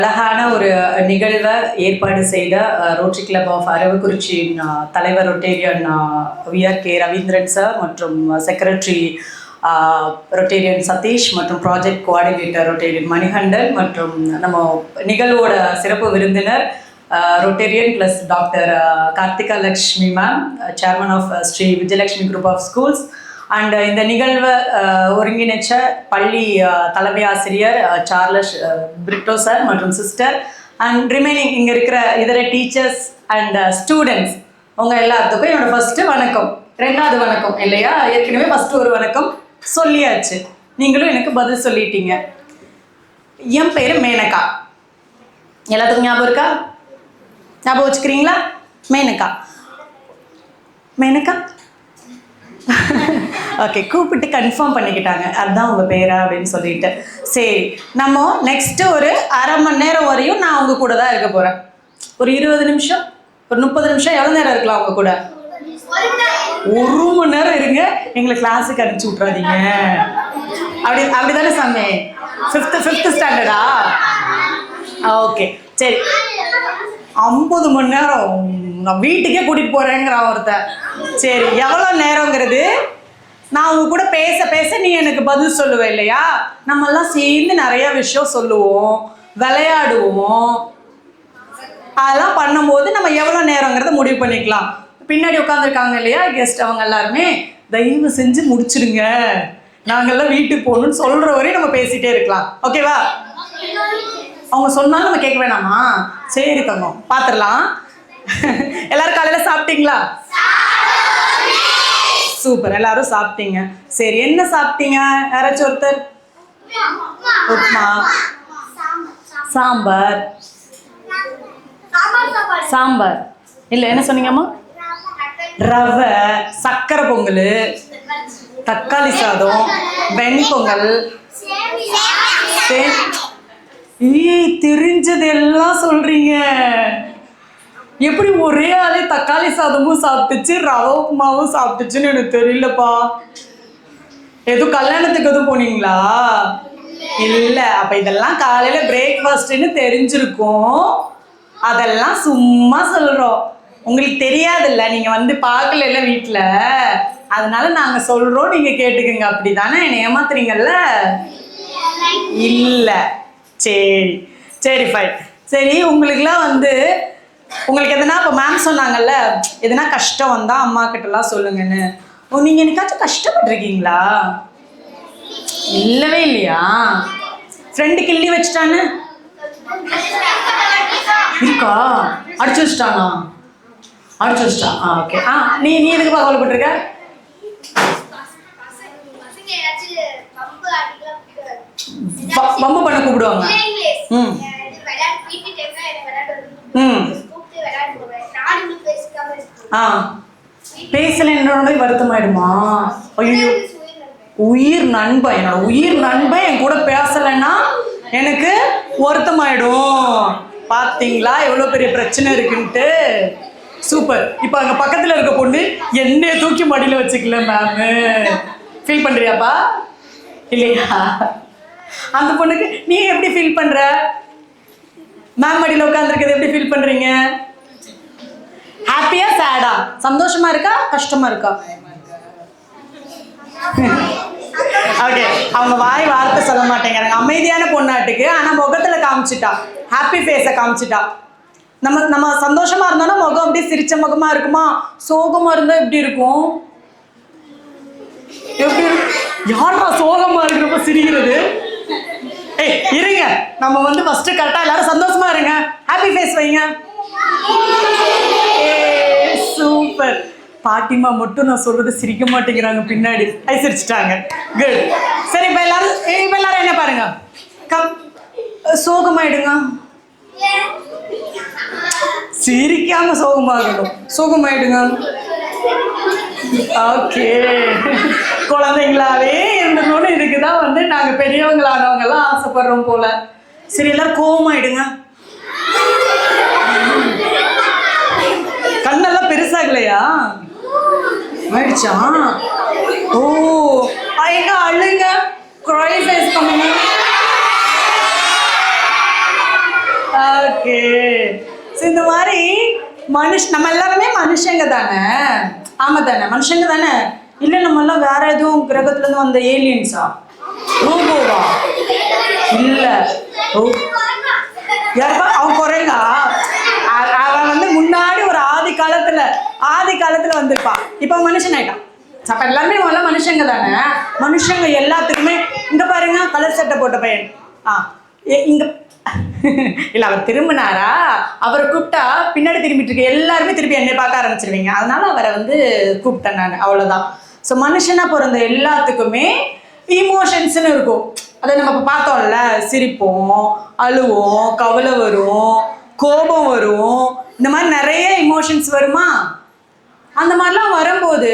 அழகான ஒரு நிகழ்வை ஏற்பாடு செய்த ரோட்டரி கிளப் ஆஃப் அரவக்குறிச்சியின் தலைவர் ரொட்டேரியன் வி.ஆர்.கே. ரவீந்திரன் சார் மற்றும் செக்ரட்டரி ரொட்டேரியன் சதீஷ் மற்றும் ப்ராஜெக்ட் கோஆர்டினேட்டர் ரொட்டேரியன் மணிகண்டன் மற்றும் நம்ம நிகழ்வோட சிறப்பு விருந்தினர் Rotarian plus doctor Karthika Lakshmi ma'am, chairman of Sri Vijayalakshmi group of schools and இந்த நிகழ்வை ஒருங்கிணைச்ச பள்ளி தலைமை ஆசிரியர் சார்லஸ் பிரிட்டோ சார் மற்றும் சிஸ்டர் அண்ட் ரிமைனிங் இங்கே இருக்கிற இதர டீச்சர்ஸ் அண்ட் ஸ்டூடெண்ட்ஸ் உங்கள் எல்லாத்துக்கும் என்னோட ஃபஸ்ட்டு வணக்கம், ரெண்டாவது வணக்கம் இல்லையா? ஏற்கனவே ஃபஸ்ட்டு ஒரு வணக்கம் சொல்லியாச்சு, நீங்களும் எனக்கு பதில் சொல்லிட்டீங்க. என் பேர் மேனகா, எல்லாத்துக்கும் ஞாபகம் இருக்கா? ஞாபகம் வச்சுக்கிறீங்களா? மேனகா மேனகா ஓகே, கூப்பிட்டு கன்ஃபார்ம் பண்ணிக்கிட்டாங்க அதுதான் உங்கள் பேரா அப்படின்னு சொல்லிட்டு. சரி, நம்ம நெக்ஸ்ட்டு ஒரு அரை மணி நேரம் வரையும் நான் உங்கள் கூட தான் இருக்க போகிறேன். ஒரு 20 நிமிஷம், ஒரு 30 நிமிஷம், எவ்வளோ நேரம் இருக்கலாம் உங்கள் கூட? 1 மணி நேரம் இருங்க, எங்களை கிளாஸுக்கு அனுப்பிச்சி விட்றாதீங்க. அப்படி தானே சாமி? ஃபிஃப்த்து ஸ்டாண்டர்டா? ஓகே சரி, 50 மணி நேரம் நான் வீட்டுக்கே கூட்டிகிட்டு போகிறேங்கிறான் ஒருத்தர். சரி, எவ்வளோ நேரங்கிறது நான் உங்க கூட பேச பேச நீ எனக்கு பதில் சொல்லுவேன் இல்லையா? நம்மெல்லாம் சேர்ந்து நிறைய விஷயம் சொல்லுவோம், விளையாடுவோம். அதெல்லாம் பண்ணும்போது நம்ம எவ்வளோ நேரங்கிறத முடிவு பண்ணிக்கலாம். பின்னாடி உட்காந்துருக்காங்க இல்லையா கெஸ்ட், அவங்க எல்லாருமே தயவு செஞ்சு முடிச்சிடுங்க, நாங்கள்லாம் வீட்டுக்கு போகணும்னு சொல்கிற வரையும் நம்ம பேசிகிட்டே இருக்கலாம். ஓகேவா? அவங்க சொன்னாலும் நம்ம கேட்க வேணாமா? சரி தங்கம், பார்த்துடலாம். எல்லாரும் காலையில் சாப்பிட்டீங்களா? சூப்பர், எல்லாரும் சாப்பிட்டீங்க. சரி, என்ன சாப்பிட்டீங்க? யாராச்சும் ஒருத்தர்? உப்மா, சாம்பார். சாம்பார் இல்லை, என்ன சொன்னீங்கம்மா? ரவை, சக்கரை பொங்கல், தக்காளி சாதம், வெண்பொங்கல். தெரிஞ்சது எல்லாம் சொல்றீங்க. எப்படி ஒரே ஆளே தக்காளி சாதமும் சாப்பிட்டுச்சு, ரவை உப்புமாவும் சாப்பிட்டுச்சுன்னு எனக்கு தெரியலப்பா. எதுவும் கல்யாணத்துக்கு எதுவும் போனீங்களா? இல்லை. அப்போ இதெல்லாம் காலையில் பிரேக்ஃபாஸ்ட்டுன்னு தெரிஞ்சிருக்கும், அதெல்லாம் சும்மா சொல்கிறோம். உங்களுக்கு தெரியாதுல்ல, நீங்கள் வந்து பார்க்கல வீட்டில், அதனால நாங்கள் சொல்கிறோம், நீங்கள் கேட்டுக்குங்க. அப்படி தானே என்னை ஏமாத்துறீங்கல்ல? இல்லை. சரி சரி ஃபைன். சரி, உங்களுக்குலாம் வந்து உங்களுக்கு எதனா இப்போ மேம் சொன்னாங்கல்ல, எதனா கஷ்டம் வந்தால் அம்மா கிட்டலாம் சொல்லுங்கன்னு. நீங்கள் என்னைக்காச்சும் கஷ்டப்பட்டுருக்கீங்களா? இல்லவே இல்லையா? ஃப்ரெண்டு கிள்ளி வச்சுட்டான்னு இருக்கா? அடிச்சு வச்சுட்டானா? அடிச்சு வச்சுட்டான். ஓகே. நீ எதுக்கு கவலைப்பட்டிருக்க? பம்பு பண்ண கூப்பிடுவாங்க. பேசலன்னோட வருத்தமாயிடுமா? ஐயோ, உயிர் நண்பன், என்னோட உயிர் நண்பன் என் கூட பேசலைன்னா எனக்கு வருத்தமாயிடும். பார்த்தீங்களா எவ்வளோ பெரிய பிரச்சனை இருக்குன்ட்டு? சூப்பர். இப்போ அங்கே பக்கத்தில் இருக்க பொண்ணு என்னைய தூக்கி மடியில் வச்சுக்கல மேம், ஃபீல் பண்ணுறியாப்பா? இல்லையா? அந்த பொண்ணுக்கு நீ எப்படி ஃபீல் பண்ணுற? மேம் மடியில் உட்காந்துருக்கிறது எப்படி ஃபீல் பண்ணுறீங்க? ஹாப்பியா, சேடா? சந்தோஷமா இருக்கா, கஷ்டமா இருக்கா? ஓகே, அவங்க வாய் வார்த்தை சொல்ல மாட்டேங்கிறாங்க. அமைதியான பொண்ணாட்டுக்கு, ஆனால் முகத்தில் காமிச்சிட்டா, ஹாப்பி ஃபேஸை காமிச்சிட்டா. நம்ம சந்தோஷமா இருந்தோம்னா முகம் அப்படியே சிரிச்ச முகமா இருக்குமா? சோகமா இருந்தா எப்படி இருக்கும்? எப்படி யாரா சோகமா இருக்கிறப்ப சிரிக்கிறது? இருங்க, நம்ம வந்து ஃபர்ஸ்ட் கரெக்டா எல்லாரும் சந்தோஷமா இருங்க, ஹாப்பி ஃபேஸ் வைங்க. சூப்பர். பாட்டிமா மட்டும் நான் சொல்றது சிரிக்க மாட்டேங்கிறாங்க, பின்னாடி சிரிச்சிட்டாங்க. குட். சரி, இப்ப எல்லாரும் என்ன பாருங்க, சோகமாயிடுங்க. சிரிக்காம சோகமாகணும், சோகமாயிடுங்க. ஓகே, குழந்தைங்களாவே இருந்தோன்னு இதுக்குதான் வந்து நாங்க பெரியவங்களானவங்க எல்லாம் ஆசைப்படுறோம் போல. சரி, எல்லாரும் கோவமாயிடுங்க. கண்ணெல்லாம் பெருசாகலையா? ஆயிடுச்சா? ஓ, எங்க அழுங்க, க்ரை ஃபேஸ் பண்ணுங்க. ஓகே. இந்த மாதிரி நம்ம எல்லாருமே மனுஷங்க தானே? ஆமா தானே, மனுஷங்க தானே? இல்லை நம்ம எல்லாம் வேற எதுவும் கிரகத்துல இருந்து வந்த ஏலியன்ஸா, ரோபோவா? இல்ல, யாருப்பா அவன் குறைங்க? அவன் வந்து முன்னாடி ஒரு ஆதி காலத்துல வந்திருப்பான், இப்ப மனுஷன் ஆயிட்டான். அப்ப எல்லாருமே முதல்ல மனுஷங்க தானே? மனுஷங்க எல்லாத்துக்குமே இங்க பாருங்க, கலர் சட்டை போட்ட பையன். இங்க இல்ல, அவர் திரும்பினாரா, அவரை கூப்பிட்டா பின்னாடி திரும்பிட்டு இருக்கு, எல்லாருமே திருப்பி என்னை பார்க்க ஆரம்பிச்சிருவீங்க. அதனால அவரை வந்து கூப்பிட்டேன் நான், அவ்வளவுதான். ஸோ மனுஷனா பிறந்த எல்லாத்துக்குமே இமோஷன்ஸ்ன்னு இருக்கும். அதை நம்ம இப்போ பார்த்தோம்ல, சிரிப்போம், அழுவோம், கவலை வரும், கோபம் வரும், இந்த மாதிரி நிறைய இமோஷன்ஸ் வருமா? அந்த மாதிரிலாம் வரும்போது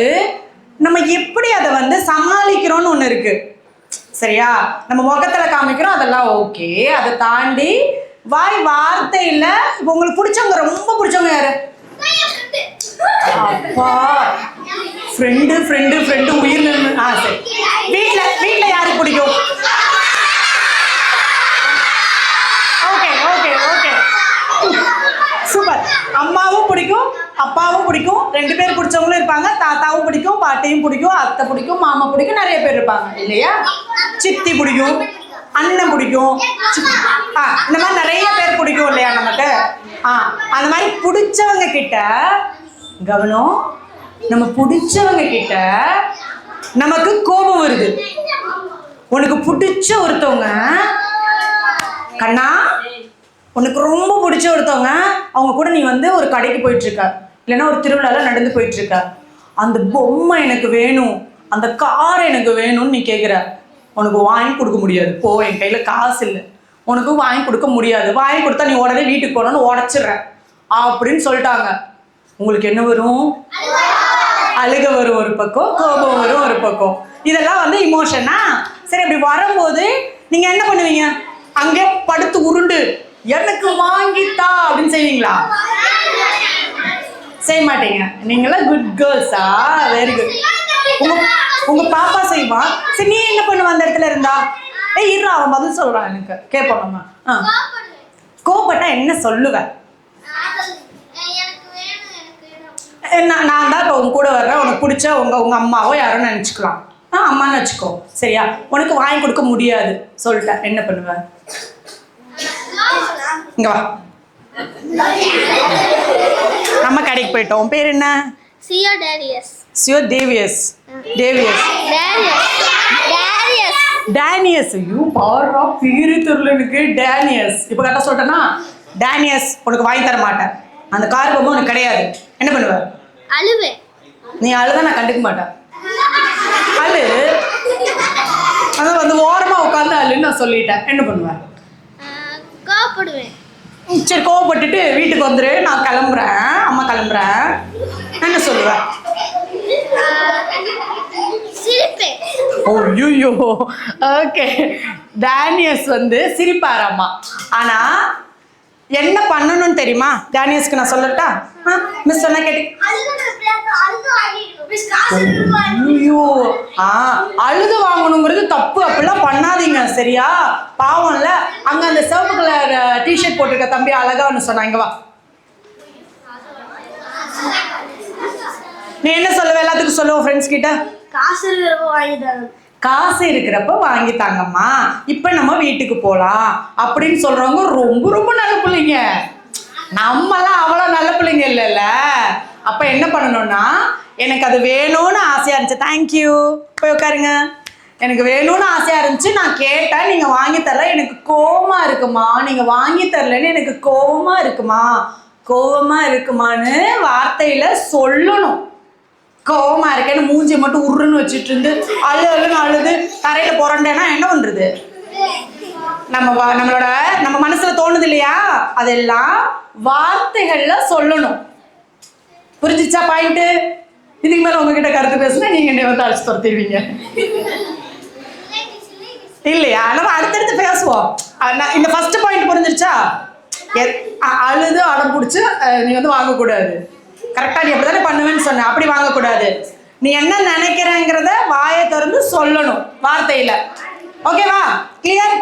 நம்ம எப்படி அதை வந்து சமாளிக்கிறோம்னு ஒன்று இருக்கு, சரியா? நம்ம முகத்துல காமிக்கிறோம், அதெல்லாம் ஓகே. அதை தாண்டி வார்த்தையில இப்போ உங்களுக்கு பிடிச்சவங்க, ரொம்ப பிடிச்சவங்க யாரு? அப்பா, ஃப்ரெண்டு உயிர் நின்று. சரி, வீட்டுல யாருக்கு பிடிக்கும்? Okay okay okay, super. அம்மாவும் பிடிக்கும், அப்பாவும் பிடிக்கும், 2 பேர் பிடிச்சவங்களும் இருப்பாங்க. தாத்தாவும் பிடிக்கும், பாட்டியும் பிடிக்கும், அத்தை பிடிக்கும், மாமா பிடிக்கும், நிறைய பேர் இருப்பாங்க இல்லையா? சித்தி பிடிக்கும், அண்ணன் பிடிக்கும், இந்த மாதிரி நிறைய பேர் பிடிக்கும் இல்லையா நமக்கு? அந்த மாதிரி பிடிச்சவங்க கிட்ட கவனம், நம்ம பிடிச்சவங்க கிட்ட நமக்கு கோபம் வருது. உனக்கு பிடிச்ச ஒருத்தவங்க, கண்ணா, உனக்கு ரொம்ப பிடிச்ச ஒருத்தவங்க, அவங்க கூட நீ வந்து ஒரு கடைக்கு போயிட்டு இருக்க, இல்லைன்னா ஒரு திருவிழால நடந்து போயிட்டு இருக்க, அந்த பொம்மை எனக்கு வேணும், அந்த கார் எனக்கு வேணும்னு நீ கேட்குற. உனக்கு வாங்கி கொடுக்க முடியாது, போ, என் கையில காசு இல்லை, உனக்கு வாங்கி கொடுக்க முடியாது. வாங்கி கொடுத்தா நீ உடனே வீட்டுக்கு போனோன்னு உடச்சிடுற அப்படின்னு சொல்லிட்டாங்க. உங்களுக்கு என்ன வரும்? அழுக வரும் ஒரு பக்கம், கோபம் வரும் ஒரு பக்கம். இதெல்லாம் வந்து இமோஷனா? சரி, அப்படி வரும்போது நீங்க என்ன பண்ணுவீங்க? அங்கே படுத்து உருண்டு எனக்கு வாங்கித்தா அப்படின்னு செய்வீங்களா? செய்ய மாட்டீங்க. நீங்களாம் குட் கேர்ள்ஸா? Very good. உங்க பாப்பா செய்வான். சரி, நீ என்ன பண்ணுவ அந்த இடத்துல இருந்தா? இருறா, அவன் பதில் சொல்றான், எனக்கு கேட்போம் நம்ம. கோபப்பட்டா என்ன சொல்லுவேன்? நான் தான் இப்போ உங்க கூட வர்றேன், உனக்கு பிடிச்ச உங்க அம்மாவோ யாரோ நினச்சிக்கலாம், அம்மான்னு வச்சுக்கோ, சரியா? உனக்கு வாங்கி கொடுக்க முடியாது சொல்லிட்டேன், என்ன பண்ணுவேன்? இங்க வா, நம்ம கடைக்கு போயிட்டோம். உன் பேர் என்ன? சியோ டேனியஸ். சியோ டேவியஸ். டேனியஸ். ஐயோ, பாரா, பேரு தெரியல எனக்கு. டேனியஸ். இப்போ கரெக்டாக சொல்லிட்டேன்னா, டேனியஸ் உனக்கு வாங்கி தர மாட்டேன், அந்த கார் பொம்மை உனக்கு கிடையாது, என்ன பண்ணுவ? அழுவேன். நீ அழுதான் நான் கண்டுக்க மாட்டேன். அழு, அதான் வந்து ஓரமா உட்காந்து அழுன்னு நான் சொல்லிட்டேன், என்ன பண்ணுவேன்? கோபப்படுவேன். சரி, கோவப்பட்டுட்டு வீட்டுக்கு வந்துரு, நான் கிளம்புறேன், அம்மா கிளம்புறேன், என்ன சொல்லுவேன்? சிரிப்பேன். ஐயோ, ஓகே. டேனியஸ் வந்து சிரிப்பாராம்மா. ஆனா என்ன பண்ணணும்னு தெரியுமா? டேனியஸ்க்கு நான் சொல்லட்டா? மிஸ் சொன்னா கேட்டு. ஐயோ, அழுது வாங்கணுங்கிறது தப்பு, அப்படிலாம் பண்ணாதீங்க, சரியா? பாவம்ல. அங்க அந்த சிவப்பு கலர் டிஷர்ட் போட்டிருக்க தம்பி அழகா ஒன்று சொன்னா, இங்க வா. நீ என்ன சொல்லுவ? எல்லாத்துக்கும் சொல்லுவோம் ஃப்ரெண்ட்ஸ் கிட்ட, காசு இருக்கிறப்ப வாங்கி தாங்கம்மா, இப்ப நம்ம வீட்டுக்கு போலாம் அப்படின்னு சொல்றவங்க ரொம்ப ரொம்ப நல்ல பிள்ளைங்க. நம்மலாம் அவ்வளவு நல்ல பிள்ளைங்க இல்லைல்ல. அப்ப என்ன பண்ணணும்னா, எனக்கு அது வேணும்னு ஆசையா இருந்துச்சு, தேங்க்யூ, போய் உட்காருங்க, எனக்கு வேணும்னு ஆசையா இருந்துச்சு, நான் கேட்டேன், நீங்க வாங்கி தரல, எனக்கு கோவமா இருக்குமா, நீங்க வாங்கி தரலன்னு எனக்கு கோவமா இருக்குமான்னு வார்த்தையில சொல்லணும். கோவமா இருக்கேன்னு மூஞ்சி மட்டும் உருன்னு வச்சுட்டு இருந்து அழுன்னு அழுது தரையில புரண்டேன்னா என்ன பண்றது? நம்ம மனசுல தோணுது இல்லையா, அதெல்லாம் வார்த்தைகள்ல சொல்லணும். புரிஞ்சிச்சா பாயிண்ட்? இதுக்கு மேல உங்ககிட்ட கருத்து பேசுனா நீங்க என்ன வந்து அழைச்சு துரத்திடுவீங்க இல்லையா? நம்ம அடுத்தடுத்து பேசுவோம். இந்த ஃபர்ஸ்ட் பாயிண்ட் புரிஞ்சிருச்சா? அழுது அடம் பிடிச்சு நீ வந்து வாங்கக்கூடாது, கரெக்டா? நீ அப்படித்தானே பண்ணுவேன்னு சொன்ன, அப்படி வாங்கக்கூடாது. நீ என்ன நினைக்கிறேங்கிறத வாயை திறந்து சொல்லணும் வார்த்தையில. ஓகேவா? கிளியர்?